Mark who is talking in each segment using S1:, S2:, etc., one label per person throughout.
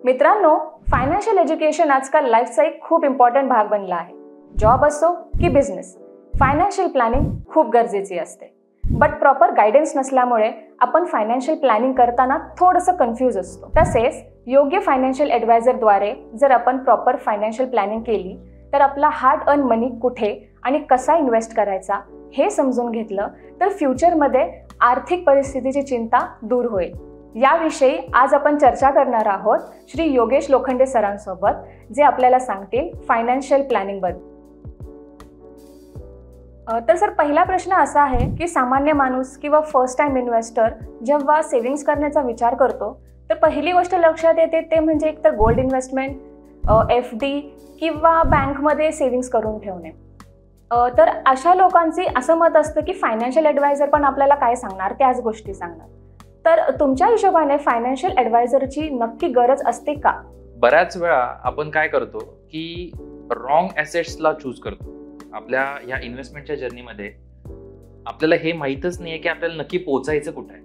S1: मित्रांनो, financial education आजकाल लाईफचा एक खूप इम्पॉर्टंट भाग बनला आहे. जॉब असो की बिझनेस, फायनान्शियल प्लॅनिंग खूप गरजेची असते. बट प्रॉपर गायडन्स नसल्यामुळे आपण फायनान्शियल प्लॅनिंग करताना थोडंसं कन्फ्यूज असतो. तसेच योग्य फायनान्शियल ॲडवायझरद्वारे जर आपण प्रॉपर फायनान्शियल प्लॅनिंग केली तर आपला हार्ड अर्न मनी कुठे आणि कसा इन्व्हेस्ट करायचा हे समजून घेतलं तर फ्युचरमध्ये आर्थिक परिस्थितीची चिंता दूर होईल. याविषयी आज आपण चर्चा करणार आहोत श्री योगेश लोखंडे सरांसोबत, जे आपल्याला सांगतील फायनान्शियल प्लॅनिंग बद्दल. तर सर, पहिला प्रश्न असा आहे की सामान्य माणूस किंवा फर्स्ट टाइम इन्व्हेस्टर जेव्हा सेव्हिंग्स करण्याचा विचार करतो तर पहिली गोष्ट लक्षात येते ते म्हणजे एकतर गोल्ड इन्व्हेस्टमेंट, FD किंवा बँकमध्ये सेव्हिंग्स करून ठेवणे. तर अशा लोकांचे असं मत असतं की फायनान्शियल ॲडवायझर पण आपल्याला काय सांगणार त्याच गोष्टी सांगणार. तर तुमच्या हिशोबाने फायनान्शियल ॲडवायझरची नक्की गरज असते का?
S2: बऱ्याच वेळा आपण काय करतो की रॉंग ॲसेट्सला चूज करतो. आपल्या ह्या इन्व्हेस्टमेंटच्या जर्नीमध्ये आपल्याला हे माहीतच नाही आहे की आपल्याला नक्की पोचायचं कुठं आहे.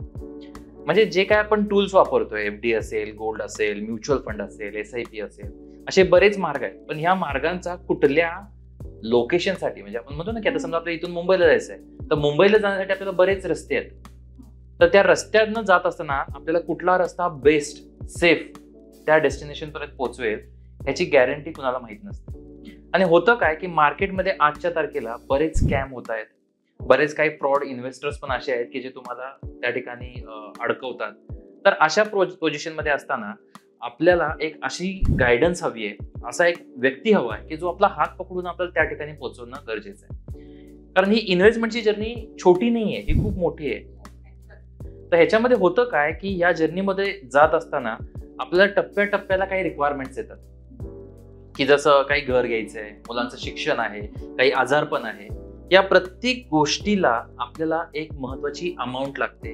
S2: म्हणजे जे काय आपण टूल्स वापरतोय, FD असेल, गोल्ड असेल, म्युच्युअल फंड असेल, SIP असेल, असे बरेच मार्ग आहेत. पण ह्या मार्गांचा कुठल्या लोकेशनसाठी, म्हणजे आपण म्हणतो ना की आता समजा आपल्याला इथून मुंबईला जायचं आहे तर मुंबईला जाण्यासाठी आपल्याला बरेच रस्ते आहेत. तर त्या रस्त्यातनं जात असताना आपल्याला कुठला रस्ता बेस्ट, सेफ त्या डेस्टिनेशन पर्यंत पोहोचवेल ह्याची गॅरंटी कुणाला माहित नसते. आणि होतं काय की मार्केटमध्ये आजच्या तारखेला बरेच स्कॅम होत आहेत. बरेच काही फ्रॉड इन्व्हेस्टर्स पण असे आहेत की जे तुम्हाला त्या ठिकाणी अडकवतात. तर अशा पोझिशनमध्ये असताना आपल्याला एक अशी गायडन्स हवी आहे, असा एक व्यक्ती हवा आहे की जो आपला हात पकडून आपल्याला त्या ठिकाणी पोहोचवणं गरजेचं आहे. कारण ही इन्व्हेस्टमेंटची जर्नी छोटी नाही आहे, ही खूप मोठी आहे. तर ह्याच्यामध्ये होतं काय की या जर्नीमध्ये जात असताना आपल्याला टप्प्याटप्प्याला काही रिक्वायरमेंट्स येतात की जसं काही घर घ्यायचंय, मुलांचं शिक्षण आहे, काही आजारपण आहे. या प्रत्येक गोष्टीला आपल्याला एक महत्वाची अमाऊंट लागते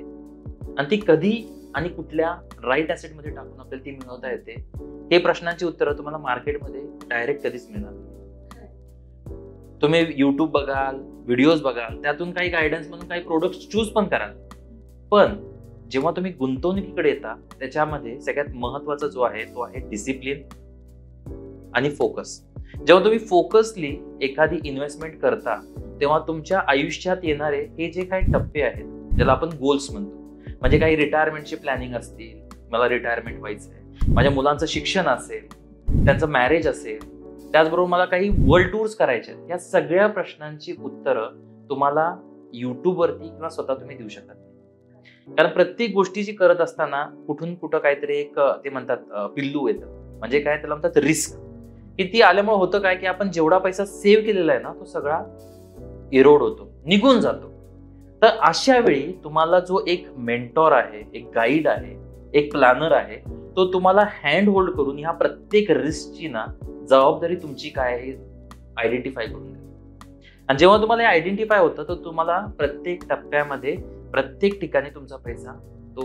S2: आणि ती कधी आणि कुठल्या राईट ॲसेटमध्ये टाकून आपल्याला ती मिळवता येते, हे प्रश्नांची उत्तरं तुम्हाला मार्केटमध्ये डायरेक्ट कधीच मिळणार नाही. तुम्ही युट्यूब बघाल, व्हिडिओज बघाल, त्यातून काही गायडन्स म्हणून काही प्रोडक्ट्स चूज पण कराल. पण जेव्हा तुम्ही गुंतवणुकीकडे येता त्याच्यामध्ये सगळ्यात महत्वाचा जो आहे तो आहे डिसिप्लिन आणि फोकस. जेव्हा तुम्ही फोकसली एखादी इन्व्हेस्टमेंट करता तेव्हा तुमच्या आयुष्यात येणारे हे जे काही टप्पे आहेत, ज्याला आपण गोल्स म्हणतो, म्हणजे काही रिटायरमेंटचे प्लॅनिंग असतील, मला रिटायरमेंट व्हायचंय, माझ्या मुलांचं शिक्षण असेल, त्यांचं मॅरेज असेल, त्याचबरोबर मला काही वर्ल्ड टूर्स करायचे आहेत, या सगळ्या प्रश्नांची उत्तरं तुम्हाला युट्यूबवरती किंवा स्वतः तुम्ही देऊ शकत नाही. कारण प्रत्येक गोष्टीची करत असताना कुठून कुठं काहीतरी एक ते म्हणतात पिल्लू येतं, म्हणजे काय त्याला म्हणतात रिस्क. की ती आल्यामुळे होतं काय की आपण जेवढा पैसा सेव्ह केलेला आहे ना तो सगळा इरोड होतो, निघून जातो. तर अशा वेळी तुम्हाला जो एक मेंटॉर आहे, एक गाईड आहे, एक प्लॅनर आहे, तो तुम्हाला हँड होल्ड करून ह्या प्रत्येक रिस्कची ना जबाबदारी तुमची काय आहे आयडेंटिफाय करून देतो. आणि जेव्हा तुम्हाला आयडेंटिफाय होतं तर तुम्हाला प्रत्येक टप्प्यामध्ये, प्रत्येक ठिकाणी तुमचा पैसा तो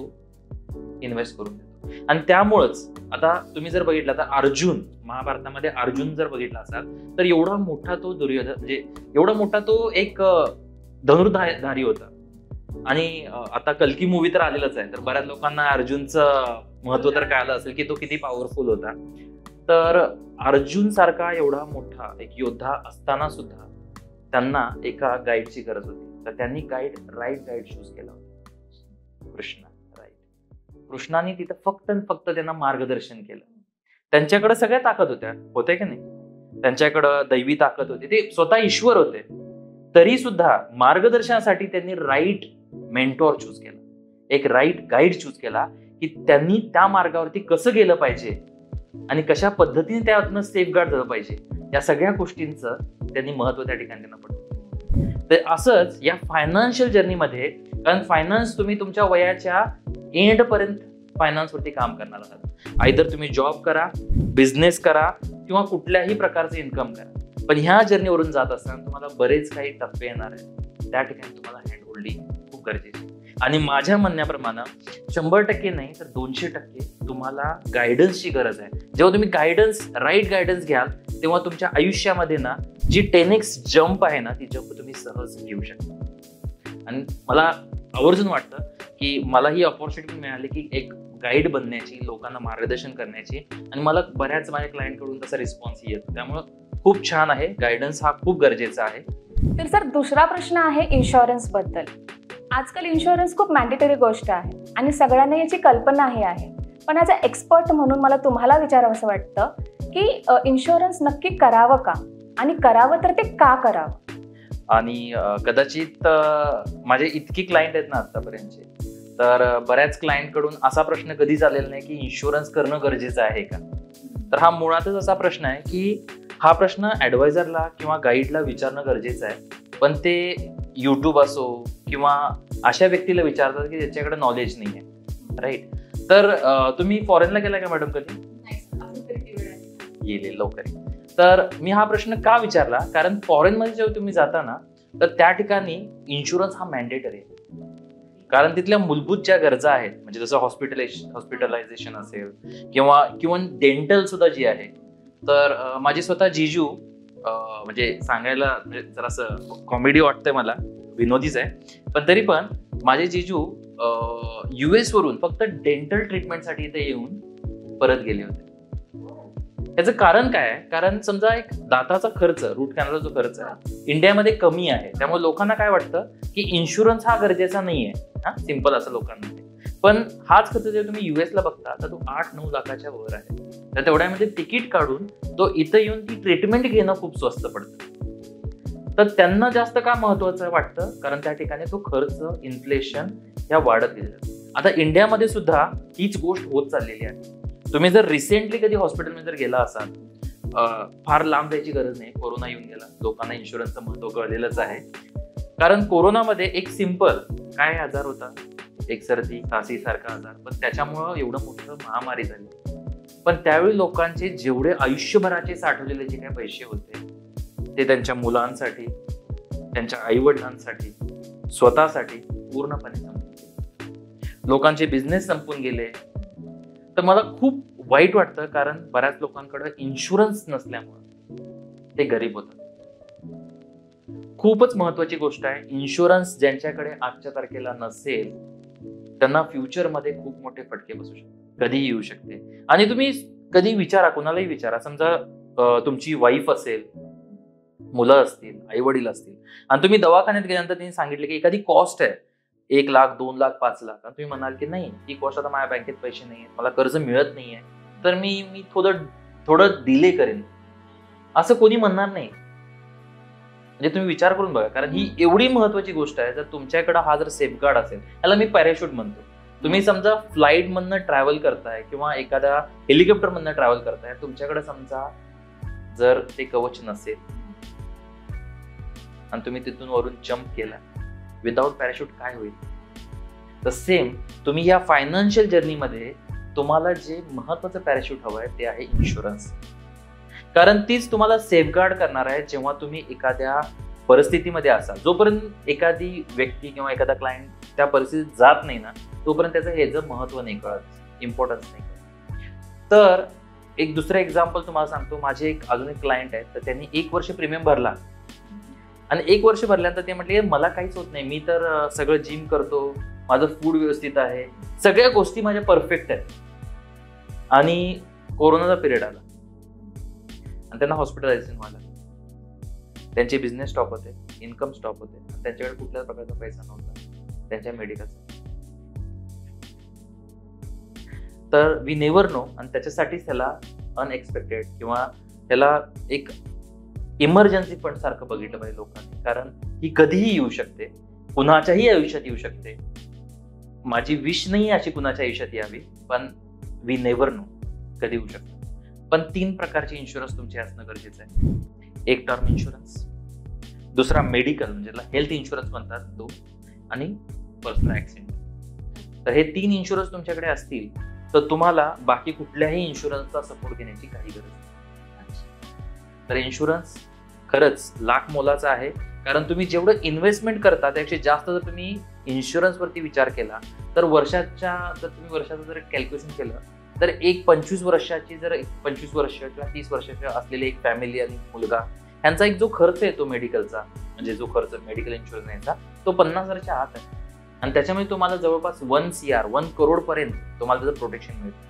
S2: इन्व्हेस्ट करून देतो. आणि त्यामुळंच आता तुम्ही जर बघितलं तर अर्जुन, महाभारतामध्ये अर्जुन जर बघितला असाल तर एवढा मोठा तो दुर्योधन, म्हणजे एवढा मोठा तो एक धनुर्धारी होता. आणि आता कल्की मूवी तर आलेलाच आहे, तर बऱ्याच लोकांना अर्जुनचं महत्व तर कळालं असेल की तो किती पॉवरफुल होता. तर अर्जुन सारखा एवढा मोठा एक योद्धा असताना सुद्धा त्यांना एका गाईडची गरज होती. तर त्यांनी राईट गाईड चूज केला होता, कृष्ण. कृष्णाने तिथं फक्त त्यांना मार्गदर्शन केलं. त्यांच्याकडे सगळ्या ताकद होते की नाही, त्यांच्याकडं दैवी ताकद होती, ते स्वतः ईश्वर होते. तरी सुद्धा मार्गदर्शनासाठी त्यांनी राईट मेंटॉर चूज केला, एक राईट गाईड चूज केला की त्यांनी त्या मार्गावरती कसं गेलं पाहिजे आणि कशा पद्धतीने त्यातनं सेफगार्ड झालं पाहिजे, या सगळ्या गोष्टींचं त्यांनी महत्व त्या ठिकाणी त्यांना पडलं. तर असंच या फायनान्शियल जर्नीमध्ये, कारण फायनान्स तुम्ही तुमच्या वयाच्या एंड पर्यंत फायनान्सवरती काम करणार आहात. आयदर तुम्ही जॉब करा, बिझनेस करा किंवा कुठल्याही प्रकारचं इन्कम करा. पण ह्या जर्नीवरून जात असताना तुम्हाला बरेच काही टप्पे येणार आहेत, त्या ठिकाणी तुम्हाला हँड होल्डिंग खूप गरजेची. आणि माझ्या म्हणण्याप्रमाणे 100% नाही तर 200% तुम्हाला गायडन्सची गरज आहे. जेव्हा तुम्ही राईट गायडन्स घ्याल तेव्हा तुमच्या आयुष्यामध्ये ना जी 10x जंप आहे ना, ती जंप तुम्ही सहज घेऊ शकता. आणि मला आवर्जून वाटतं की मला ही अपॉर्च्युनिटी मिळाली की एक गाईड बनण्याची, लोकांना मार्गदर्शन करण्याची, आणि मला बऱ्याच माझ्या क्लायंटकडून तसा रिस्पॉन्स येतो. त्यामुळं खूप छान आहे. गायडन्स हा खूप गरजेचा आहे.
S1: तर सर, दुसरा प्रश्न आहे इन्शुरन्स बद्दल. आजकाल इन्शुरन्स खूप मॅन्डेटरी गोष्ट आहे आणि सगळ्यांना याची कल्पनाही आहे. पण ॲज अ एक्सपर्ट म्हणून मला तुम्हाला विचारावंसं वाटतं की इन्शुरन्स नक्की करावं का, आणि करावं तर ते का करावं?
S2: आणि कदाचित माझे इतकी क्लायंट आहेत ना आतापर्यंतचे, तर बऱ्याच क्लायंटकडून असा प्रश्न कधीच आलेला नाही की इन्शुरन्स करणं गरजेचं आहे का. तर हा मुळातच असा प्रश्न आहे की हा प्रश्न ॲडवायझरला किंवा गाईडला विचारणं गरजेचं आहे, पण ते यूट्यूब असो किंवा अशा व्यक्तीला विचारतात की ज्याच्याकडे नॉलेज नाही आहे, राईट. तर तुम्ही फॉरेनला गेला का मॅडम कधी? गेले लवकर. तर मी हा प्रश्न का विचारला, कारण फॉरेनमध्ये जेव्हा तुम्ही जाता ना, तर त्या ठिकाणी इन्शुरन्स हा मॅन्डेटरी आहे. कारण तिथल्या मूलभूत ज्या गरजा आहेत, म्हणजे जसं हॉस्पिटलायझेशन असेल किंवा डेंटल सुद्धा जी आहे. तर माझे स्वतः जिजू, म्हणजे सांगायला म्हणजे जरासं कॉमेडी वाटतंय मला, विनोदीच आहे, पण तरी पण माझे जिजू US वरून फक्त डेंटल ट्रीटमेंटसाठी इथे येऊन परत गेले होते. याचं कारण काय आहे? कारण समजा एक दाताचा खर्च, रूट कॅनलचा जो खर्च आहे इंडियामध्ये कमी आहे, त्यामुळे लोकांना काय वाटतं की इन्शुरन्स हा गरजेचा नाहीये. हा सिंपल असं लोकांना. पण हाच खर्च जेव्हा तुम्ही US ला बघता तर तो 8-9 लाखाच्या वर आहे. तर तेवढ्यामध्ये तिकीट काढून तो इथं येऊन ती ट्रीटमेंट घेणं खूप स्वस्त पडतं. तर त्यांना जास्त का महत्वाचं वाटतं, कारण त्या ठिकाणी तो खर्च, इन्फ्लेशन ह्या वाढत गेलेला. आता इंडियामध्ये सुद्धा हीच गोष्ट होत चाललेली आहे. तुम्ही जर रिसेंटली कधी हॉस्पिटलमध्ये जर गेला असाल, फार लांब जायची गरज नाही, कोरोना येऊन गेला, लोकांना इन्शुरन्सचं महत्व कळलेलंच आहे. कारण कोरोनामध्ये एक सिंपल काय आजार होता, एक सर्दी खासी सारखा आजार, पण त्याच्यामुळं एवढं मोठं महामारी झाली. पण त्यावेळी लोकांचे जेवढे आयुष्यभराचे साठवलेले जे काही पैसे होते ते त्यांच्या मुलांसाठी, त्यांच्या आईवडिलांसाठी, स्वतःसाठी पूर्णपणे संपून गेले. लोकांचे बिझनेस संपून गेले. तर मला खूप वाईट वाटतं, कारण बऱ्याच लोकांकडे इन्शुरन्स नसल्यामुळे ते गरीब होतात. खूपच महत्वाची गोष्ट आहे. इन्शुरन्स ज्यांच्याकडे आजच्या तारखेला नसेल त्यांना फ्युचरमध्ये खूप मोठे फटके बसू शकतात, कधीही येऊ शकते. आणि तुम्ही कधी विचारा, कोणालाही विचारा, समजा तुमची वाईफ असेल, मुलं असतील, आई वडील असतील, आणि तुम्ही दवाखान्यात गेल्यानंतर त्यांनी सांगितले की एखादी कॉस्ट आहे 1 लाख, 2 लाख, 5 लाख, आणि तुम्ही म्हणाल की नाही, ही कॉस्ट आता माझ्या बँकेत पैसे नाहीये, मला कर्ज मिळत नाहीये, तर मी थोडं डिले करेन, असं कोणी म्हणणार नाही. म्हणजे तुम्ही विचार करून बघा, कारण ही एवढी महत्वाची गोष्ट आहे. जर तुमच्याकडे हा जर सेफगार्ड असेल, याला मी पॅराशूट म्हणतो. तुम्ही समजा फ्लाईट मधनं ट्रॅव्हल करताय किंवा एखाद्या हेलिकॉप्टर मधनं ट्रॅव्हल करताय, तुमच्याकडे समजा जर ते कवच नसेल आणि तुम्ही तिथून वरून जम्प केला विदाउट पॅराशूट, काय होईल? तर सेम तुम्ही या फायनान्शियल जर्नीमध्ये तुम्हाला जे महत्वाचं पॅराशूट हवं आहे ते आहे इन्शुरन्स. कारण तीच तुम्हाला सेफगार्ड करणार आहे जेव्हा तुम्ही एखाद्या परिस्थितीमध्ये असाल. जोपर्यंत एखादी व्यक्ती किंवा एखादा क्लायंट त्या परिस्थितीत जात नाही ना, तोपर्यंत त्याचं ह्याचं महत्व नाही कळत, इम्पॉर्टन्स नाही कळत. तर एक दुसरं एक्झाम्पल तुम्हाला सांगतो. माझे अजून एक क्लायंट आहेत, तर त्यांनी 1 वर्ष प्रीमियम भरला आणि 1 वर्ष भरल्यानंतर ते म्हटले मला काहीच होत नाही, मी तर सगळं जिम करतो, माझं फूड व्यवस्थित आहे, सगळ्या गोष्टी माझ्या परफेक्ट आहेत. आणि कोरोनाचा पिरियड आला आणि त्यांना हॉस्पिटलायझेशन झालं. त्यांचे बिझनेस स्टॉप होते, इन्कम स्टॉप होते, त्यांच्याकडे कुठल्याच प्रकारचा पैसा नव्हता त्यांच्या मेडिकलचा. तर वी नेव्हर नो, आणि त्याच्यासाठीच त्याला अनएक्सपेक्टेड किंवा त्याला एक इमर्जन्सी फंड सारखं बघितलं पाहिजे लोकांनी. कारण ही कधीही येऊ शकते, कुणाच्याही आयुष्यात येऊ शकते. माझी विश नाही अशी कुणाच्या आयुष्यात यावी, पण वी नेव्हर नो, कधी येऊ शकते. पण 3 प्रकारचे इन्शुरन्स तुमचे असणं गरजेचं आहे. एक टर्म इन्शुरन्स, दुसरा मेडिकल म्हणजे हेल्थ इन्शुरन्स म्हणतात तो, आणि पर्सनल ऍक्सिडेंट. तर हे 3 इन्शुरन्स तुमच्याकडे असतील तर तुम्हाला बाकी कुठल्याही इन्शुरन्सचा सपोर्ट घेण्याची काही गरज नाही. तर इन्शुरन्स खरंच लाख मोलाचा आहे. कारण तुम्ही जेवढं इन्व्हेस्टमेंट करता त्यापेक्षा जास्त जर तुम्ही इन्शुरन्सवरती विचार केला तर वर्षाचं जर कॅल्क्युलेशन केलं तर एक 25 वर्षाची जर 25 वर्ष किंवा 30 वर्षाच्या असलेली एक फॅमिली आणि मुलगा, ह्यांचा एक जो खर्च येतो मेडिकलचा, म्हणजे जो खर्च मेडिकल इन्शुरन्स याचा, तो 50,000च्या आत आहे. आणि त्याच्यामुळे तुम्हाला जवळपास 1 करोड पर्यंत तुम्हाला त्याचं प्रोटेक्शन मिळतं.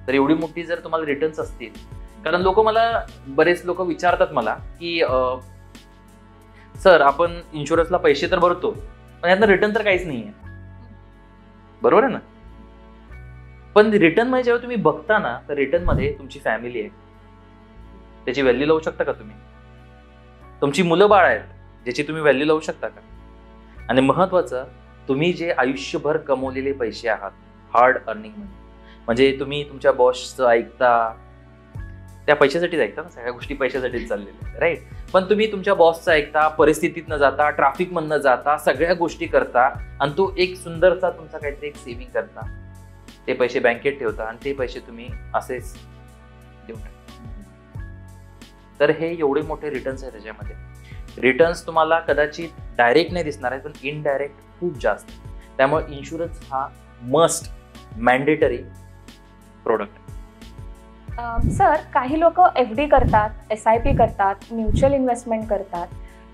S2: तर एवढी मोठी जर तुम्हाला रिटर्न्स असतील, कारण बरेच लोक विचारतात मला की सर आपण इन्शुरन्सला पैसे तर भरतो पण यातनं रिटर्न तर काहीच नाहीये, बरोबर आहे ना. पण रिटर्न मध्ये जेव्हा तुम्ही बघता ना, तर रिटर्न मध्ये तुमची फॅमिली आहे, त्याची व्हॅल्यू लावू शकता का तुम्ही? तुमची मुलं बाळ आहेत ज्याची तुम्ही व्हॅल्यू लावू शकता का? आणि महत्वाचं, तुम्ही जे आयुष्यभर कमवलेले पैसे आहात, हार्ड अर्निंग म्हणजे तुम्ही तुमच्या बॉसचं ऐकता, त्या पैशासाठीच ऐकता ना, सगळ्या गोष्टी पैशासाठीच चाललेल्या, राईट. पण तुम्ही तुमच्या बॉसचं ऐकता, परिस्थितीत न जाता, ट्रॅफिक मधनं जाता, सगळ्या गोष्टी करता आणि तो एक सुंदरचा तुमचा काहीतरी एक सेव्हिंग करता, ते पैसे बँकेत ठेवता आणि ते पैसे तुम्ही असेच देऊन टाकता. तर हे एवढे मोठे रिटर्न्स आहेत. त्याच्यामध्ये रिटर्न्स तुम्हाला कदाचित डायरेक्ट नाही दिसणार आहेत, पण इनडायरेक्ट खूप जास्त. त्यामुळे इन्शुरन्स हा मस्ट मॅन्डेटरी प्रोडक्ट.
S1: सर, काही लोक FD करतात, SIP करतात, म्युच्युअल इन्व्हेस्टमेंट करतात,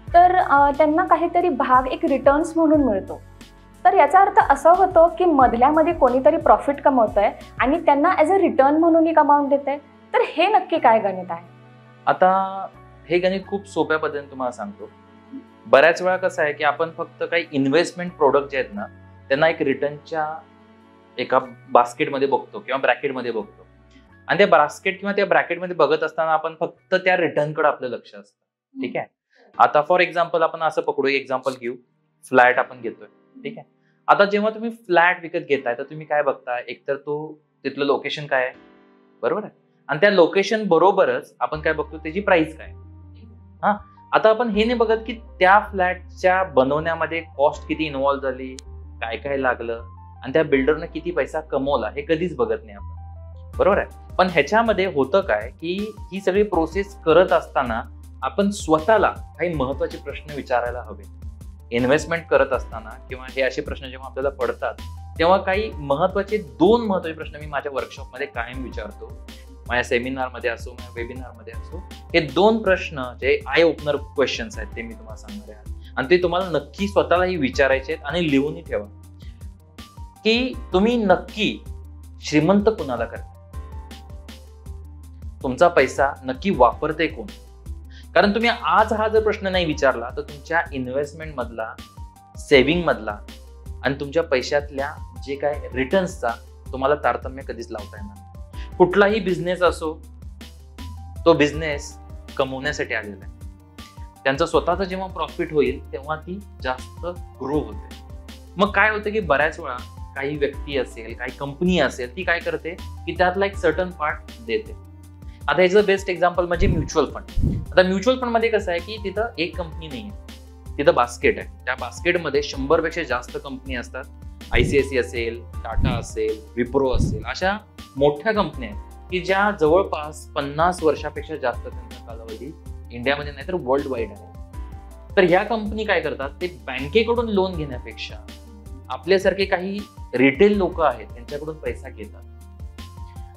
S1: तर त्यांना काहीतरी भाग एक रिटर्न्स म्हणून मिळतो. तर याचा अर्थ असा होतो की मधल्यामध्ये कोणीतरी प्रॉफिट कमवतंय आणि त्यांना ॲज अ रिटर्न म्हणून एक अमाऊंट देते. तर हे नक्की काय गणित आहे?
S2: आता हे गणित खूप सोप्या पद्धतीने तुम्हाला सांगतो. बऱ्याच वेळा कसं आहे की आपण फक्त काही इन्व्हेस्टमेंट प्रोडक्ट जे आहेत ना, त्यांना एक रिटर्नच्या एका बास्केटमध्ये बघतो किंवा ब्रॅकेटमध्ये बघतो, आणि त्या बास्केट किंवा त्या ब्रॅकेटमध्ये बघत असताना आपण फक्त त्या रिटर्नकडे आपलं लक्ष असतं. ठीक आहे. आता फॉर एक्झाम्पल आपण असं पकडू, एक्झाम्पल घेऊ, फ्लॅट आपण घेतोय. ठीक आहे. आता जेव्हा तुम्ही फ्लॅट विकत घेताय तर तुम्ही काय बघताय, एकतर तिथलं लोकेशन काय आहे, बरोबर आहे, आणि त्या लोकेशन बरोबरच आपण काय बघतो, त्याची प्राइस काय. हा, आता आपण हे नाही बघत की त्या फ्लॅटच्या बनवण्यामध्ये कॉस्ट किती इन्व्हॉल्व्ह झाली, काय काय लागलं, आणि त्या बिल्डरनं किती पैसा कमवला, हे कधीच बघत नाही आपण, बरोबर आहे. पण ह्याच्यामध्ये होतं काय की ही सगळी प्रोसेस करत असताना आपण स्वतःला काही महत्वाचे प्रश्न विचारायला हवे. इन्व्हेस्टमेंट करत असताना किंवा हे असे प्रश्न जेव्हा आपल्याला पडतात, तेव्हा काही दोन महत्वाचे प्रश्न मी माझ्या वर्कशॉपमध्ये कायम विचारतो. माझ्या सेमिनारमध्ये असो, माझ्या वेबिनारमध्ये असो, हे 2 प्रश्न जे आय ओपनर क्वेश्चन्स आहेत ते मी तुम्हाला सांगणार आहे, आणि ते तुम्हाला नक्की स्वतःलाही विचारायचे आहेत आणि लिहूनही ठेवा की तुम्ही नक्की श्रीमंत कुणाला करता, तुमचा पैसा नक्की वापरते कोण. कारण तुम्ही आज हा जर प्रश्न नाही विचारला तर तुमच्या इन्व्हेस्टमेंट मधला, सेव्हिंग मधला आणि तुमच्या पैशातल्या जे काय रिटर्न्सचा तुम्हाला तारतम्य कधीच लावता येणार. कुठलाही बिझनेस असो, तो बिझनेस कमवण्यासाठी आलेला आहे. त्यांचं स्वतःचं जेव्हा प्रॉफिट होईल तेव्हा ती जास्त ग्रो होते. मग काय होतं की बऱ्याच वेळा काही व्यक्ती असेल, काही कंपनी असेल, ती काय करते की त्यातला एक सर्टन पार्ट देते. आता ह्याचं बेस्ट एक्झाम्पल म्हणजे म्युच्युअल फंड. आता म्युच्युअल फंड मध्ये कसं आहे की तिथं एक कंपनी नाही आहे, तिथं बास्केट आहे. त्या बास्केटमध्ये 100 पेक्षा जास्त कंपनी असतात. ICICI असेल, टाटा असेल, विप्रो असेल, अशा मोठ्या कंपन्या आहेत की ज्या जवळपास 50 वर्षापेक्षा जास्त त्यांचा कालावधी इंडियामध्ये नाही तर वर्ल्ड वाईड आहे. तर ह्या कंपनी काय करतात, ते बँकेकडून लोन घेण्यापेक्षा आपल्यासारखे काही रिटेल लोक आहेत त्यांच्याकडून पैसा घेतात.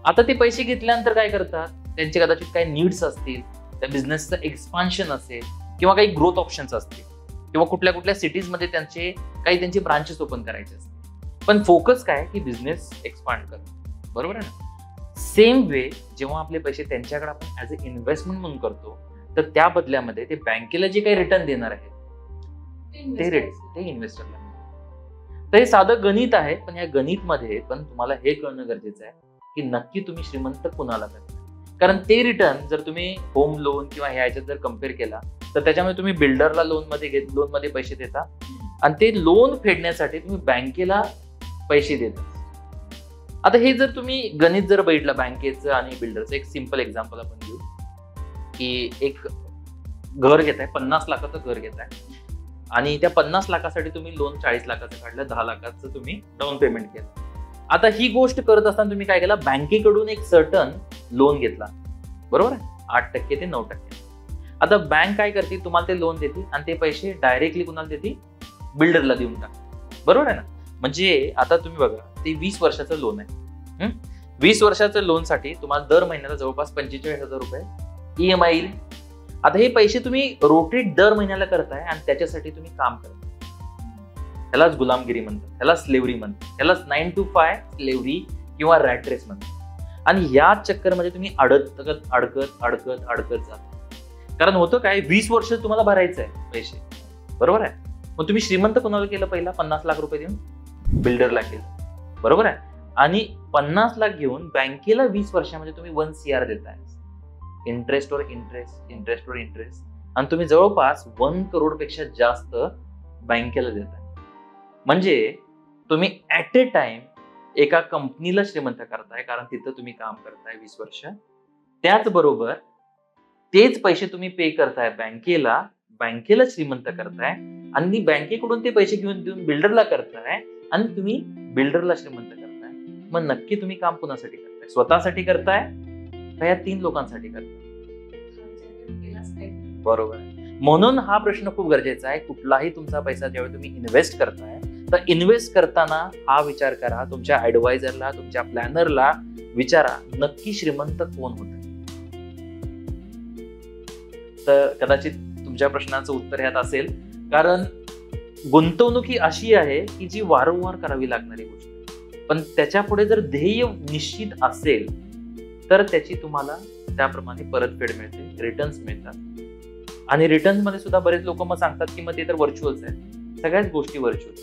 S2: आता ते पैसे घेतल्यानंतर काय करतात, त्यांचे कदाचित काही नीड्स असतील, त्या बिझनेसचं एक्सपान्शन असेल किंवा काही ग्रोथ ऑप्शन्स असतील, किंवा कुठल्या सिटीजमध्ये त्यांचे ब्रांचेस ओपन करायचे असतील. पण फोकस काय की बिझनेस एक्सपांड करणं, बरोबर आहे ना. सेम वे जेव्हा आपले पैसे त्यांच्याकडे आपण ऍज अ इन्व्हेस्टमेंट म्हणून करतो, तर त्या बदल्यामध्ये ते बँकेला जे काही रिटर्न देणार आहेत ते इन्व्हेस्टरला. तर हे साधं गणित आहे, पण या गणितमध्ये पण तुम्हाला हे कळणं गरजेचं आहे की नक्की तुम्ही श्रीमंत कुणाला करता. कारण ते रिटर्न जर तुम्ही होम लोन किंवा ह्याच्यात जर कम्पेअर केला तर त्याच्यामध्ये तुम्ही बिल्डरला लोन मध्ये पैसे देता आणि ते लोन फेडण्यासाठी तुम्ही बँकेला पैसे देता. आता हे जर तुम्ही गणित जर बघितलं बँकेचं आणि बिल्डरचं, एक सिंपल एक्झाम्पल आपण घेऊ की एक घर घेताय, 50 लाखाचं घर घेताय आणि त्या 50 लाखासाठी तुम्ही लोन 40 लाखाचं काढलं, 10 लाखाचं तुम्ही डाऊन पेमेंट केलं. आता ही गोष्ट करत असताना तुम्ही काय केलं, बँकेकडून एक सर्टन लोन घेतला, बरोबर आहे, 8% ते 9%. आता बँक काय करते, तुम्हाला ते लोन देते आणि ते पैसे डायरेक्टली कुणाला देते, बिल्डरला देऊन टाकते, बरोबर आहे ना. म्हणजे आता तुम्ही बघा, ते 20 वर्षाचं लोन आहे. 20 वर्षाचं लोनसाठी तुम्हाला दर महिन्याला जवळपास 45,000 रुपये EMI येईल. आता हे पैसे तुम्ही रोटेट दर महिन्याला करताय आणि त्याच्यासाठी तुम्ही काम करताय. ह्यालाच गुलामगिरी म्हणतात, ह्याला स्लेव्हरी म्हणतात, ह्यालाच 9 to 5 स्लेव्हरी किंवा रॅट रेस म्हणतात. आणि या चक्करमध्ये तुम्ही अडकत जाता. कारण होतं काय, 20 वर्ष तुम्हाला भरायचं आहे पैसे, बरोबर आहे. मग तुम्ही श्रीमंत कोणाला केलं पहिला? 50 लाख रुपये देऊन बिल्डरला केलं, बरोबर आहे. आणि 50 लाख घेऊन बँकेला 20 वर्षामध्ये तुम्ही 1 CR देताय, इंटरेस्टवर इंटरेस्ट, आणि तुम्ही जवळपास 1 करोडपेक्षा जास्त बँकेला देताय. म्हणजे तुम्ही ऍट ए टाइम एका कंपनीला श्रीमंत करताय, कारण तिथं तुम्ही काम करताय 20 वर्ष. त्याचबरोबर तेच पैसे तुम्ही पे करताय बँकेला श्रीमंत करताय, आणि बँकेकडून ते पैसे घेऊन देऊन बिल्डरला करताय, आणि तुम्ही बिल्डरला श्रीमंत करताय. मग नक्की तुम्ही काम कोणासाठी करताय? स्वतःसाठी करताय का या 3 लोकांसाठी करताय? बरोबर आहे. म्हणून हा प्रश्न खूप गरजेचा आहे. कुठलाही तुमचा पैसा ज्यावेळी तुम्ही इन्व्हेस्ट करताय, तर इन्व्हेस्ट करताना हा विचार करा, तुमच्या ऍडवायझरला, तुमच्या प्लॅनरला विचारा, नक्की श्रीमंत कोण होत आहे. तर कदाचित तुमच्या प्रश्नाचं उत्तर ह्यात असेल, कारण गुंतवणूक ही अशी आहे की जी वारंवार करावी लागणारी गोष्ट आहे. पण त्याच्या पुढे जर ध्येय निश्चित असेल तर त्याची तुम्हाला त्याप्रमाणे परतफेड मिळते, रिटर्न्स मिळतात. आणि रिटर्न्स मध्ये सुद्धा बरेच लोक मग सांगतात की मग ते तर व्हर्च्युअल्स आहेत, सगळ्याच गोष्टी व्हर्च्युअल.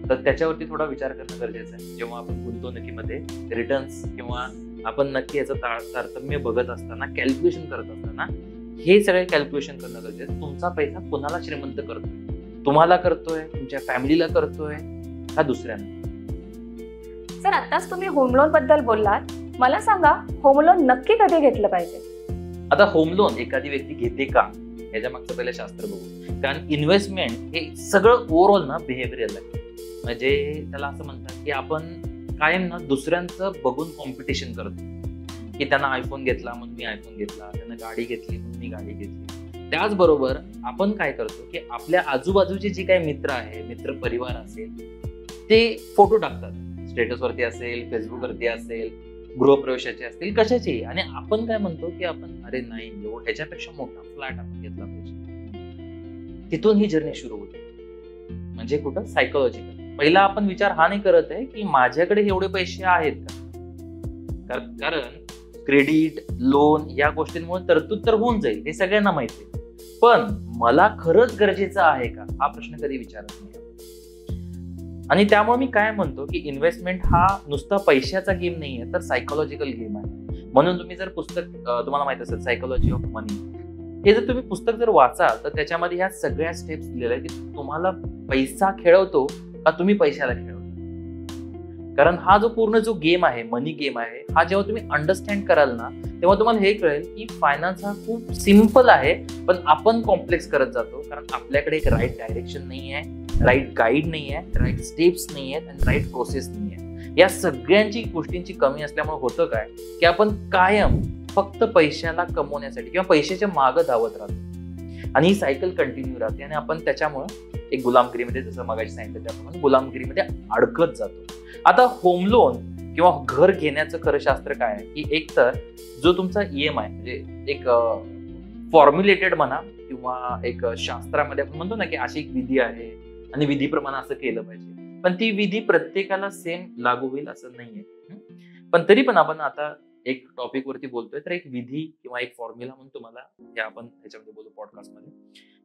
S2: तर त्याच्यावरती थोडा विचार करणं गरजेचं आहे जेव्हा आपण गुंतवणुकीमध्ये रिटर्न्स किंवा आपण नक्की याचं तारतम्य बघत असताना, कॅल्क्युलेशन करत असताना हे सगळे कॅल्क्युलेशन करणं गरजेचं. तुमचा पैसा कोणाला श्रीमंत करतोय? तुम्हाला करतोय, तुमच्या फॅमिलीला करतोय, का दुसऱ्यांना?
S1: सर, आताच तुम्ही होम लोन बद्दल बोललात. मला सांगा, होम लोन नक्की कधी घेतलं पाहिजे?
S2: आता होम लोन एखादी व्यक्ती घेते का, याच्या मागचं पहिलं शास्त्र बघू. कारण इन्व्हेस्टमेंट हे सगळं ओव्हरऑल ना बिहेवियरल आहे. म्हणजे त्याला असं म्हणतात की आपण कायम ना दुसऱ्यांचं बघून कॉम्पिटिशन करतो, की त्यांना आयफोन घेतला म्हणून मी आयफोन घेतला, त्यांना गाडी घेतली म्हणून मी गाडी घेतली. त्याचबरोबर आपण काय करतो की आपल्या आजूबाजूचे जे काही मित्र आहे, मित्र परिवार असेल, ते फोटो टाकतात, स्टेटसवरती असेल, फेसबुकवरती असेल, गृहप्रवेशाचे असतील, कशाचे, आणि आपण काय म्हणतो की आपण अरे नाही, ह्याच्यापेक्षा मोठा फ्लॅट आपण घेतला पाहिजे. तिथून ही जर्नी सुरू होते. म्हणजे कुठं? सायकोलॉजिकल. पहिला आपण विचार हा नाही करत आहे की माझ्याकडे एवढे पैसे आहेत का, कारण क्रेडिट, लोन या गोष्टींमुळे तरतूद तर होऊन जाईल, हे सगळ्यांना माहिती आहे. पण मला खरंच गरजेचं आहे का, हा प्रश्न कधी विचारत नाही. आणि त्यामुळे मी काय म्हणतो की इन्व्हेस्टमेंट हा नुसता पैशाचा गेम नाही आहे, तर सायकोलॉजिकल गेम आहे. म्हणून तुम्ही जर पुस्तक, तुम्हाला माहित असेल सायकोलॉजी ऑफ मनी, हे जर तुम्ही पुस्तक जर वाचाल तर त्याच्यामध्ये ह्या सगळ्या स्टेप्स दिलेल्या आहेत की तुम्हाला पैसा खेळवतो का तुम्ही पैशाला खेळवता. कारण हा जो पूर्ण जो गेम आहे, मनी गेम आहे, हा जेव्हा तुम्ही अंडरस्टँड कराल ना, तेव्हा तुम्हाला हे कळेल की फायनान्स हा खूप सिम्पल आहे, पण आपण कॉम्प्लेक्स करत जातो. कारण आपल्याकडे एक राईट डायरेक्शन नाही आहे, राईट गाईड नाही आहे, राईट स्टेप्स नाही आहेत, आणि राईट प्रोसेस नाही आहे. या सगळ्यांची गोष्टींची कमी असल्यामुळे होतं काय की आपण कायम फक्त पैशाला कमवण्यासाठी किंवा पैशाच्या मागं धावत राहतो, आणि ही सायकल कंटिन्यू राहते, आणि आपण त्याच्यामुळे एक गुलामगिरीमध्ये, जसं मगाशी सांगितलं त्याप्रमाणे, गुलामगिरीमध्ये अडकत जातो. आता होम लोन किंवा घर घेण्याचं खरं शास्त्र काय आहे की एक तर जो तुमचा EMI, म्हणजे एक फॉर्म्युलेटेड म्हणा किंवा एक शास्त्रामध्ये आपण म्हणतो ना की अशी एक विधी आहे आणि विधीप्रमाणे असं केलं पाहिजे, पण ती विधी प्रत्येकाला सेम लागू होईल असं नाहीये. पण तरी पण आपण आता एक टॉपिक वरती बोलतोय, तर एक विधी किंवा एक फॉर्म्युला म्हणून तुम्हाला हे आपण ह्याच्यामध्ये बोलू पॉडकास्टमध्ये,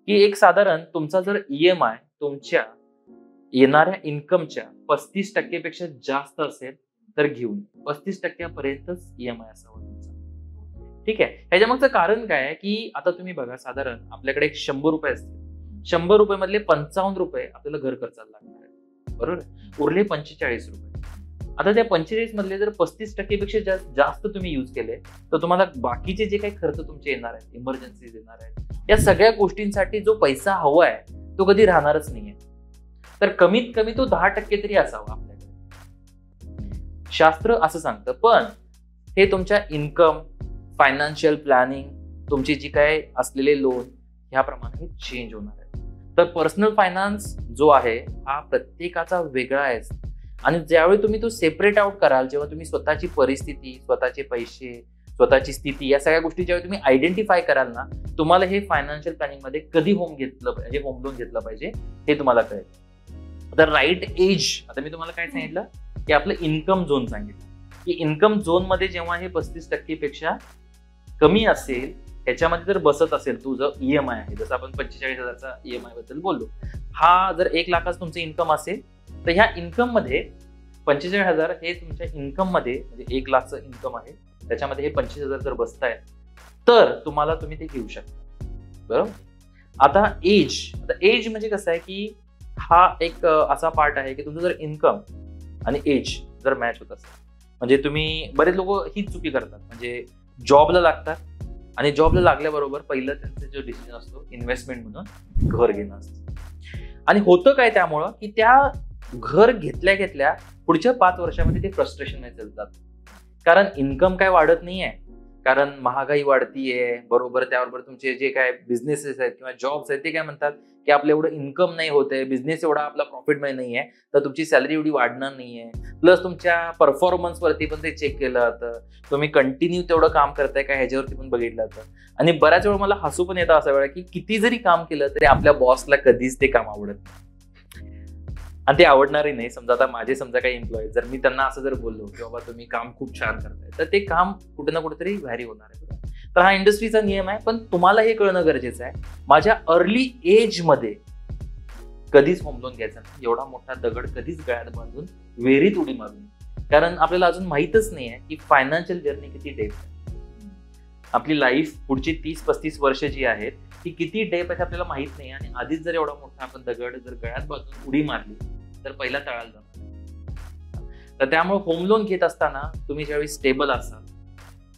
S2: की एक साधारण तुमचा जर EMI तुमच्या येणाऱ्या इन्कमच्या 35% पेक्षा जास्त असेल तर घेऊन 35% पर्यंतच EMI असावा तुमचा. ठीक आहे. ह्याच्या मागचं कारण काय आहे की आता तुम्ही बघा, साधारण आपल्याकडे एक 100 रुपये असतील, 100 रुपये मधले 55 रुपये आपल्याला घर खर्चाला लागणार आहे, बरोबर. उरले 45 रुपये. आता त्या 45 मधले जर 35% पेक्षा जास्त तुम्ही युज केले तर तुम्हाला बाकीचे जे काही खर्च तुमचे येणार आहेत, इमर्जन्सी येणार आहेत, या सगळ्या गोष्टींसाठी जो पैसा हवा आहे तो कधी राहणारच नाहीये. तर कमीत कमी तो 10% तरी असावा आपल्याकडे, शास्त्र असं सांगतं. पण हे तुमच्या इन्कम, फायनान्शियल प्लॅनिंग, तुमची जी काय असलेले लोन, ह्याप्रमाणे चेंज होणार आहे. तर पर्सनल फायनान्स जो आहे हा प्रत्येकाचा वेगळा आहे, आणि ज्यावेळी तुम्ही तो सेपरेट आउट कराल, जेव्हा तुम्ही स्वतःची परिस्थिती, स्वतःचे पैसे, स्वतःची स्थिती, या सगळ्या गोष्टी जेव्हा तुम्ही आयडेंटिफाय कराल ना, तुम्हाला हे फायनान्शियल प्लॅनिंग मध्ये कधी होम लोन घेतलं पाहिजे हे तुम्हाला कळेल. आता राईट एज, आता मी तुम्हाला काय सांगितलं की आपलं इन्कम झोन सांगितलं की इन्कम झोन मध्ये जेव्हा हे 35% पेक्षा कमी असेल, ह्याच्यामध्ये जर बसत असेल तुझं ईएमआय आहे, जसं आपण 45,000चा ईएमआय बद्दल बोललो, हा जर 1 लाखाचं तुमचं इन्कम असेल तर ह्या इन्कम मध्ये 45,000 हे तुमच्या इन्कम मध्ये, म्हणजे 1 लाखचं इन्कम आहे त्याच्यामध्ये हे 25,000 जर बसताय तर तुम्ही ते घेऊ शकता. बरोबर. आता एज म्हणजे कसं आहे की हा एक असा पार्ट आहे की तुमचं जर इन्कम आणि एज जर मॅच होत असेल, म्हणजे तुम्ही, बरेच लोक हीच चुकी करतात, म्हणजे जॉबला लागतात आणि जॉबला लागल्याबरोबर पहिलं त्यांचा जो डिसिजन असतो इन्व्हेस्टमेंट म्हणून घर घेणं असतं. आणि होतं काय त्यामुळं की त्या घर घेतल्या पुढच्या 5 वर्षामध्ये ते फ्रस्ट्रेशन नाही चालतात, कारण इन्कम काय वाढत नाहीये, कारण महागाई वाढतीये. बरोबर. त्याबरोबर तुमचे जे काय बिझनेसेस आहेत किंवा जॉब्स आहेत ते काय म्हणतात की आपलं एवढं इन्कम नाही होतंय, बिझनेस एवढा आपला प्रॉफिटमध्ये नाहीये, तर तुमची सॅलरी एवढी वाढणार नाहीये. प्लस तुमच्या परफॉर्मन्स वरती पण ते चेक केलं जातं, तुम्ही कंटिन्यू तेवढं काम करताय का ह्याच्यावरती पण बघितलं जातं. आणि बऱ्याच वेळा मला हसू पण येतं असा वेळा की किती जरी काम केलं तरी आपल्या बॉसला कधीच ते काम आवडत नाही, आणि ते आवडणारही नाही. समजा काही एम्प्लॉई, जर मी त्यांना असं जर बोललो की बाबा तुम्ही काम खूप छान करताय, तर ते काम कुठे ना कुठेतरी व्हॅरी होणार आहे. तर हा इंडस्ट्रीचा नियम आहे, पण तुम्हाला हे कळणं गरजेचं आहे, माझ्या अर्ली एज मध्ये कधीच होम लोन घ्यायचा नाही. एवढा मोठा दगड कधीच गळ्यात बांधून विहिरीत उडी मारून, कारण आपल्याला अजून माहितच नाही आहे की फायनान्शियल जर्नी किती डेप आहे. आपली लाईफ पुढची 30-35 वर्ष जी आहेत ती किती डेप आहे आपल्याला माहित नाही, आणि आधीच जर एवढा मोठा आपण दगड जर गळ्यात बांधून उडी मारली तर पहिला तळाला जाणार. तर त्यामुळे होम लोन घेत असताना तुम्ही ज्यावेळी स्टेबल असाल,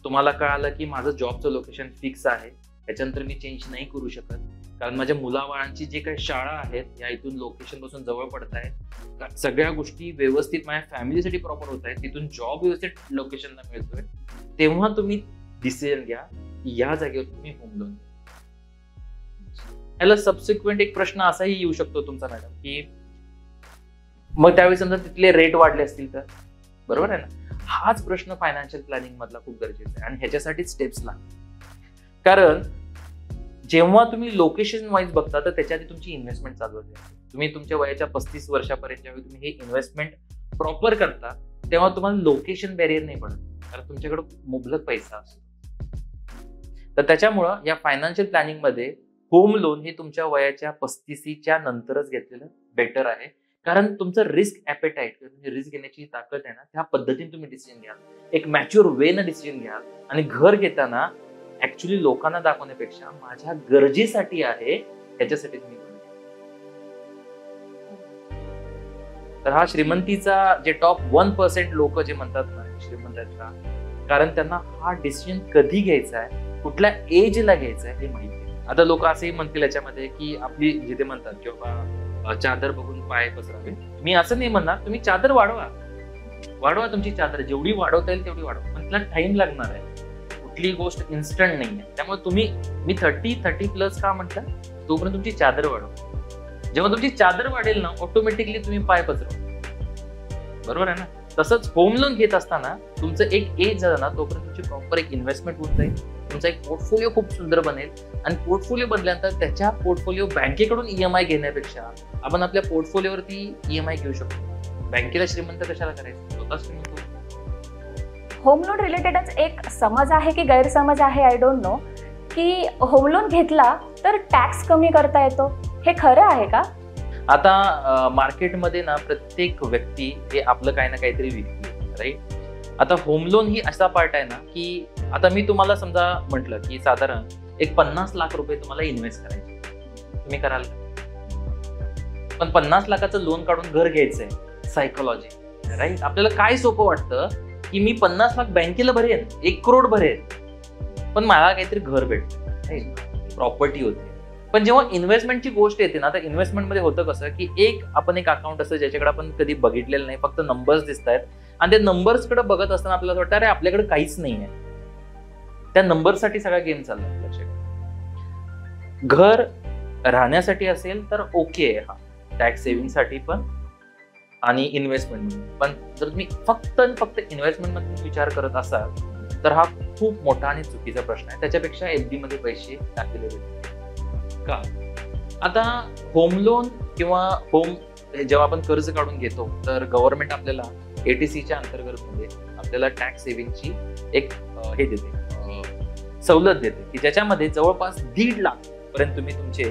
S2: तुम्हाला कळालं की माझं जॉबचं लोकेशन फिक्स आहे, त्याच्यानंतर मी चेंज नाही करू शकत, कारण माझ्या मुलाबाळांची जे काही शाळा आहेत या इथून लोकेशन पासून जवळ पडत आहे, सगळ्या गोष्टी व्यवस्थित माझ्या फॅमिलीसाठी प्रॉपर होत आहेत, तिथून जॉब व्यवस्थित लोकेशनला मिळतोय, तेव्हा तुम्ही डिसिजन घ्या की या जागेवर तुम्ही होम लोन घ्या. याला सबसिक्वेंट एक प्रश्न असाही येऊ शकतो तुमचा मॅडम की मग त्यावेळी समजा तिथले रेट वाढले असतील तर, बरोबर आहे ना. हाच प्रश्न फायनान्शियल प्लॅनिंग मधला खूप गरजेचा आहे, आणि ह्याच्यासाठी स्टेप्स लागतात. कारण जेव्हा तुम्ही लोकेशन वाईज बघता तर त्याच्या आधी तुमची इन्व्हेस्टमेंट चालू होते. तुम्ही तुमच्या वयाच्या 35 वर्षापर्यंत ज्यावेळी तुम्ही हे इन्व्हेस्टमेंट प्रॉपर करता तेव्हा तुम्हाला लोकेशन बॅरियर नाही पडत, कारण तुमच्याकडे मुबलक पैसा असतो. तर त्याच्यामुळं या फायनान्शियल प्लॅनिंग मध्ये होम लोन हे तुमच्या वयाच्या 35च्या नंतरच घेतलेलं बेटर आहे, कारण तुमचं रिस्क ॲपेटाईट, रिस्क घेण्याची ताकद आहे ना, त्या पद्धतीने तुम्ही डिसिजन घ्याल, एक मॅच्युअर वेनं डिसिजन घ्याल, आणि घर घेताना ऍक्च्युली लोकांना दाखवण्यापेक्षा माझ्या गरजेसाठी आहे ह्याच्यासाठी तुम्ही घर घ्या. तर हा श्रीमंतीचा जे टॉप 1% लोक जे म्हणतात ना श्रीमंत आहेत का, कारण त्यांना हा डिसिजन कधी घ्यायचा आहे, कुठल्या एजला घ्यायचा आहे हे माहिती आहे. आता लोक असेही म्हणतील याच्यामध्ये की आपली जिथे म्हणतात की बाबा चादर बघून पाय पसरावे, मी असं नाही म्हणणार, तुम्ही चादर वाढवा तुमची चादर जेवढी वाढवता येईल तेवढी वाढवा, पण त्याला टाइम लागणार आहे. कुठली गोष्ट इन्स्टंट नाही आहे. त्यामुळे मी 30 प्लस का म्हटलं, तोपर्यंत तुमची चादर वाढवा. जेव्हा तुमची चादर वाढेल ना, ऑटोमॅटिकली तुम्ही पाय पसरवा, बरोबर आहे ना. तसंच होम लोन घेत असताना तुमचं एक एज झालं ना, तोपर्यंत तुमची प्रॉपर एक इन्व्हेस्टमेंट होऊन जाईल, तुमचा एक पोर्टफोलिओ खूप सुंदर बनेल, आणि पोर्टफोलिओ बनल्यानंतर त्याच्या पोर्टफोलिओ बँकेकडून ईएमआय घेण्यापेक्षा आपण आपल्या पोर्टफोलिओवरती ईएमआय घेऊ शकतो. बँकेला श्रीमंत कशाला करायचं, स्वतः श्रीमंत होतो.
S1: होम लोन रिलेटेडच एक समज आहे की गैरसमज आहे, आय डोंट नो, की होम लोन घेतला तर टॅक्स कमी करता येतो, हे खरं आहे का?
S2: आता मार्केटमध्ये ना प्रत्येक व्यक्ती हे आपलं काही ना काहीतरी विकते, राईट. आता होम लोन ही असा पार्ट आहे ना की आता मी तुम्हाला समजा म्हटलं की साधारण एक 50 लाख रुपये तुम्हाला इन्व्हेस्ट करायचे, तुम्ही कराल का? पण 50 लाखाचं लोन काढून घर घ्यायचंय, सायकोलॉजी, राईट. आपल्याला काय सोपं वाटतं की मी 50 लाख बँकेला भरेन, 1 करोड भरेन, पण मला काहीतरी घर भेटतं, प्रॉपर्टी होते. पण जेव्हा इन्व्हेस्टमेंटची गोष्ट येते ना, तर इन्व्हेस्टमेंटमध्ये होतं कसं की आपण एक अकाउंट असतं ज्याच्याकडे आपण कधी बघितलेलं नाही, फक्त नंबर्स दिसत आहेत, आणि त्या नंबर्सकडे बघत असताना आपल्याला वाटतं अरे आपल्याकडे काहीच नाही आहे, त्या नंबरसाठी सगळा गेम चालला. लक्षात, घर राहण्यासाठी असेल तर ओके आहे, हा टॅक्स सेव्हिंग साठी पण आणि इन्व्हेस्टमेंट म्हणून. पण जर तुम्ही फक्त इन्व्हेस्टमेंट मध्ये विचार करत असाल तर हा खूप मोठा आणि चुकीचा प्रश्न आहे. त्याच्यापेक्षा FD मध्ये पैसे टाकलेले बेटर. का? आता होम लोन किंवा जेव्हा आपण कर्ज काढून घेतो तर गव्हर्नमेंट आपल्याला ATCच्या अंतर्गत मध्ये आपल्याला टॅक्स सेव्हिंगची एक हे देते, सवलत देते की ज्याच्यामध्ये जवळपास 1.5 लाख पर्यंत तुम्ही तुमचे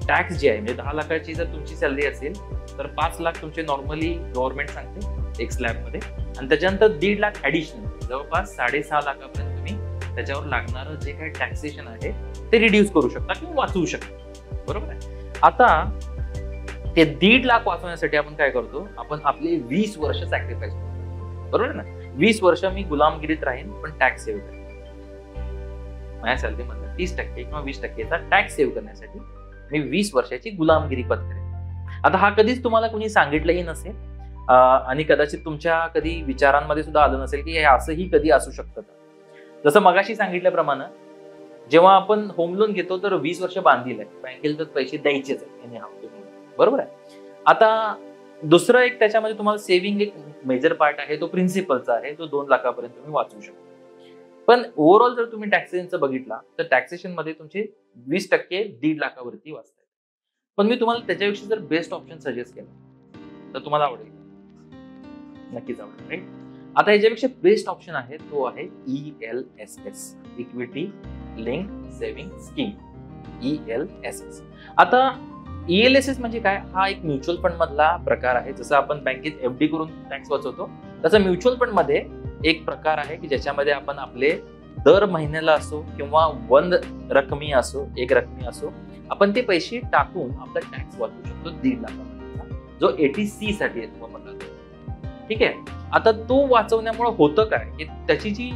S2: टॅक्स जे आहे, म्हणजे 10 लाखाची जर तुमची सॅलरी असेल तर 5 लाख तुमचे नॉर्मली गव्हर्नमेंट सांगते एक स्लॅब मध्ये, आणि त्याच्यानंतर 1.5 लाख ऍडिशनल जवळपास 6.5 लाखापर्यंत तुम्ही त्याच्यावर लागणारं जे काही टॅक्सेशन आहे ते रिड्यूस करू शकता किंवा वाचवू शकता. बरोबर आहे. आता ते 1.5 लाख वाचवण्यासाठी आपण काय करतो, आपण आपले 20 वर्ष सॅक्रिफाईस करतो. बरोबर ना. 20 वर्ष मी गुलामगिरीत राहीन पण टॅक्स सेव्ह करेन. माझ्या सॅलरीमधला 30% किंवा 20%चा टॅक्स सेव्ह करण्यासाठी मी 20 वर्षाची गुलामगिरी पत्करेन. आता हा कधीच तुम्हाला कोणी सांगितलंही नसेल आणि कदाचित तुमच्या कधी विचारांमध्ये सुद्धा आलं नसेल की हे असंही कधी असू शकतं. जसं मगाशी सांगितल्याप्रमाणे जेव्हा आपण होम लोन घेतो तर 20 वर्ष बांधील आहे, बँकेला तर पैसे द्यायचेच आहेत. बरोबर आहे. आता दुसरं एक त्याच्यामध्ये तुम्हाला सेव्हिंग एक मेजर पार्ट आहे, तो प्रिन्सिपलचा आहे, जो 2 लाखापर्यंत तुम्ही वाचवू शकता. पण ओव्हरऑल जर तुम्ही टॅक्सेशनचं बघितला तर टॅक्सेशन मध्ये तुमचे 20% 1.5 लाखावरती वाचतात. पण मी तुम्हाला त्याच्यापेक्षा जर बेस्ट ऑप्शन सजेस्ट केला तर तुम्हाला आवडेल, नक्कीच आवडेल, राईट. आता याच्यापेक्षा बेस्ट ऑप्शन आहे तो आहे ELSS, equity link saving scheme, ELSS. आता ELSS म्हणजे काय? हा एक म्युच्युअल फंड मधला प्रकार आहे. जसं आपण बँकेत FD करून टॅक्स वाचवतो तसं म्युच्युअल फंड मध्ये एक प्रकार आहे की ज्याच्यामध्ये आपण आपले दर महिन्याला असो किंवा रकमी असो आपण ते पैसे टाकून आपला टॅक्स वाचवू शकतो 1.5 लाखापर्यंत, जो ATC साठी आहे तुम्हाला म्हणतात. ठीक आहे. आता तो वाचवण्यामुळे होतं काय की त्याची जी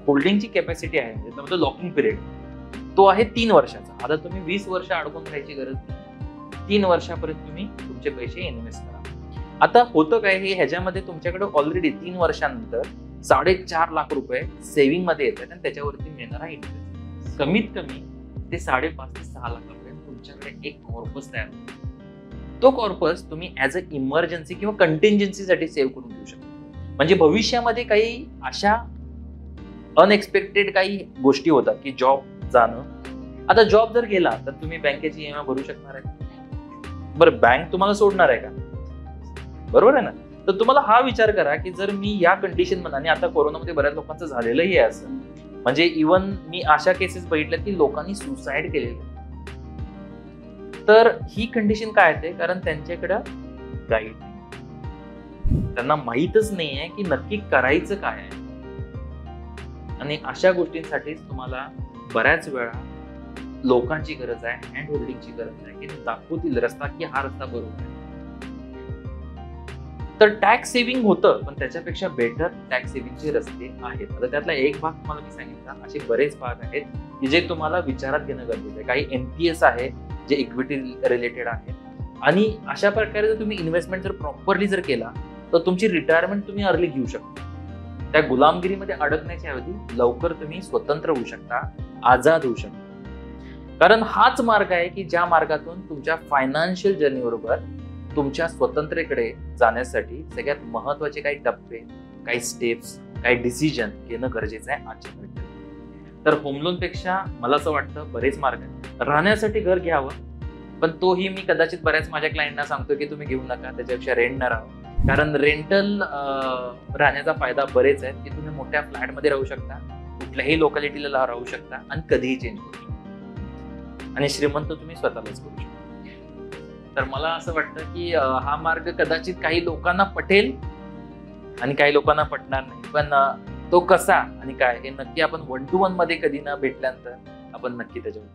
S2: होल्डिंगची कॅपॅसिटी आहे, म्हणजे लॉकिंग पिरियड तो आहे 3 वर्षाचा. आता तुम्ही 20 वर्ष अडकून राहायची गरज नाही, 3 वर्षापर्यंत तुम्ही तुमचे पैसे इन्व्हेस्ट करा. आता होतं काय, हे ह्याच्यामध्ये तुमच्याकडे ऑलरेडी 3 वर्षानंतर 4.5 लाख रुपये सेव्हिंग मध्ये येतात आणि त्याच्यावरती मिळणारा इंटरेस्ट कमीत कमी ते 5.5 ते 6 लाखापर्यंत तुमच्याकडे एक कॉर्पस तयार होतो. तो कॉर्पस तुम्ही ऍज अ इमर्जन्सी किंवा कंटिंजन्सीसाठी सेव्ह करून घेऊ शकता. म्हणजे भविष्यामध्ये काही अशा अनएक्सपेक्टेड काही गोष्टी होतात की जॉब जाणं. आता जॉब जर गेला तर तुम्ही बँकेची EMI भरू शकणार आहे? बरं, बँक तुम्हाला सोडणार आहे का? बरोबर आहे ना. तर तुम्हाला हा विचार करा की जर मी या कंडिशन मध्ये, आणि आता कोरोनामध्ये बऱ्याच लोकांचं झालेलंही आहे असं, म्हणजे इव्हन मी अशा केसेस बघितल्या की लोकांनी सुसाईड केलेलं. तर ही कंडिशन काय आहे, कारण त्यांच्याकडे गाईड नाही, त्यांना माहीतच नाही आहे की नक्की करायचं काय आहे. आणि अशा गोष्टींसाठी तुम्हाला बऱ्याच वेळा लोकांची गरज आहे, हँड होल्डिंगची गरज आहे की दाखवतील रस्ता की हा रस्ता बरोबर आहे. तर टॅक्स सेव्हिंग होतं, पण त्याच्यापेक्षा बेटर टॅक्स सेव्हिंगचे रस्ते आहेत. आता त्यातला एक भाग तुम्हाला मी सांगितला, असे बरेच भाग आहेत की जे तुम्हाला विचारात घेणं गरजेचं आहे. काही NPS आहे जे इक्विटी रिलेटेड आहे, आणि अशा प्रकारे जर तुम्ही इन्व्हेस्टमेंट जर प्रॉपरली जर केला तर तुमची रिटायरमेंट तुम्ही अर्ली घेऊ शकता. त्या गुलामगिरीमध्ये अडकण्याच्या ऐवजी लवकर तुम्ही स्वतंत्र होऊ शकता, आजाद होऊ शकता. कारण हाच मार्ग आहे की ज्या मार्गातून तुमच्या फायनान्शियल जर्नी बरोबर तुमच्या स्वतंत्रेकडे जाण्यासाठी सगळ्यात महत्वाचे काही टप्पे, काही स्टेप्स, काही डिसिजन घेणं गरजेचं आहे आजच्या घडीला. तर होम लोन पेक्षा मला असं वाटतं बरेच मार्ग आहेत. राहण्यासाठी घर घ्यावं, पण तोही मी कदाचित बऱ्याच माझ्या क्लायंटना सांगतो की तुम्ही घेऊ नका, त्याच्यापेक्षा रेंट न राहा. कारण रेंटल राहण्याचा फायदा बरेच आहेत की तुम्ही मोठ्या फ्लॅटमध्ये राहू शकता, कुठल्याही लोकॅलिटीला राहू शकता आणि कधीही चेंज करू शकता, आणि श्रीमंत तुम्ही स्वतःलाच करू शकता. तर मला असं वाटतं की हा मार्ग कदाचित काही लोकांना पटेल आणि काही लोकांना पटणार नाही, पण तो कसा आणि काय हे नक्की आपण 1-to-1 मध्ये कधी न भेटल्यानंतर आपण नक्की त्याच्यावर